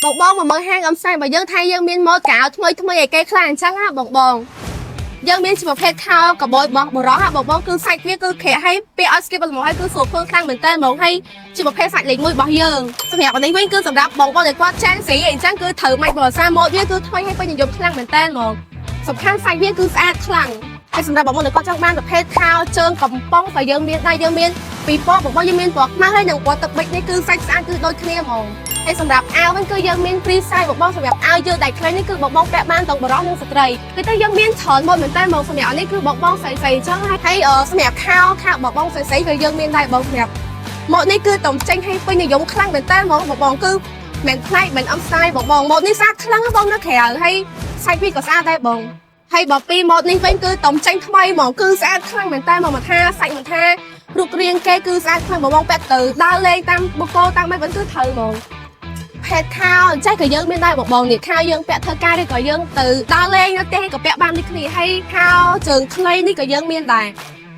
បងមកមើលហាងអំសាយបើយើងថាយើងមានម៉ូតកៅថ្មីឲ្យគេខ្លាំងអញ្ចឹងណាបងយើងមានជាប្រភេទខោកបយបោះបរោះបងគឺសាច់វាគឺក្រាក់ហើយពេលឲ្យស្គីបល្មមហើយគឺស្រួលធ្វើខ្លាំងមែនតើហ្មងហើយជាប្រភេទសាច់លេខ1របស់យើងសម្រាប់នេះវិញគឺសម្រាប់បងដែលគាត់ចាញ់ស្រីអញ្ចឹងគឺត្រូវម៉ាច់បរសាម៉ូតវាគឺថ្មីហើយពេញនិយមខ្លាំងមែនតើហ្មងសំខាន់សាច់វាគឺស្អាតខ្លាំងហើយសម្រាប់បងដែលគាត់ចង់បានប្រភេទខោជើងកំប៉ុងក៏យើងមានដែរយើងមានពីពណ៌បងយើងមានពណ៌ខ្មៅហើយនិងពណ៌ទឹកប៊ិចនេះគឺសាច់ស្អាតគឺដូចគ្នាហ្មងហើយសម្រាប់អាវវិញគឺយើងមាន free size បងសម្រាប់អាវយើងដៃខ្លីនេះគឺបងពាក់បានទាំងបរិសុទ្ធនិងស្ត្រីគឺតែយើងមានច្រើនម៉ូតមែនតើមកសម្រាប់នេះគឺបងស្រីអញ្ចឹងហើយសម្រាប់ខោបងស្រីគឺយើងមានដែរបងសម្រាប់ម៉ូតនេះគឺតំចេញឲ្យពេញនិយមខ្លាំងមែនតើមកបងគឺមិនផ្នែកមិនអំស្ទាយបងម៉ូតនេះស្អាតខ្លាំងបងនៅក្រៅហើយសាច់វាក៏ស្អាតដែរបងហើយបើពីម៉ូតនេះវិញគឺតំចេញថ្មីហ្មងគឺស្អាតខ្លាំងមែនតើមកថាសាច់មកថារូបរាងគេគឺស្អាតខ្លាំងបងពាក់ទៅដើរលេងតាមបូកូតាមមិនវិញគឺត្រូវហ្មងផេតខោអញ្ចឹងក៏យើងមានដែរបងនេះខោយើងពាក់ធ្វើការឬក៏យើងទៅដើរលេងនៅផ្ទះក៏ពាក់បានដូចគ្នាហើយខោជើងខ្លីនេះក៏យើងមានដែរ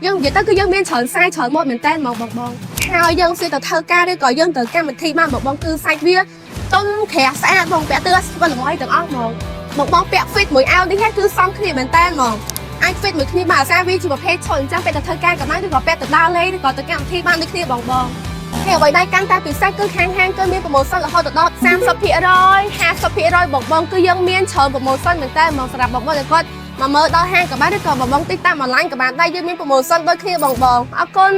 យើងនិយាយទៅគឺយើងមានច្រើនសាយច្រើនម៉ូតមែនតើបងខោយើងស្ទើរទៅធ្វើការឬក៏យើងទៅកម្មវិធីបានបងគឺសាច់វាទុំក្រាស់ស្អាតបងពាក់ទៅស្វិលល្ងយទាំងអស់ហ្មងបងពាក់ fit មួយអាវនេះគឺសមគ្នាមែនតើហ្មងអាច fit មួយគ្នាបានអាសាវាជាប្រភេទឈុតអញ្ចឹងពាក់ទៅធ្វើការក៏បានឬក៏ពាក់ទៅដើរលេងឬក៏ទៅកម្មវិធីបានដូចគ្នាបងហើយអ្វីដែលកាន់តែពិសេសគឺខាងហាងគឺមានប្រូម៉ូសិនរហូតដល់ 30% 50%បងគឺយើងមានច្រើនប្រូម៉ូសិនមែនតើមកសម្រាប់បងដែលគាត់មកមើលដល់ហាងក៏បានឬក៏បងទិញតាមអនឡាញក៏បានដែរយើងមានប្រូម៉ូសិនដូចគ្នាបងអរគុណ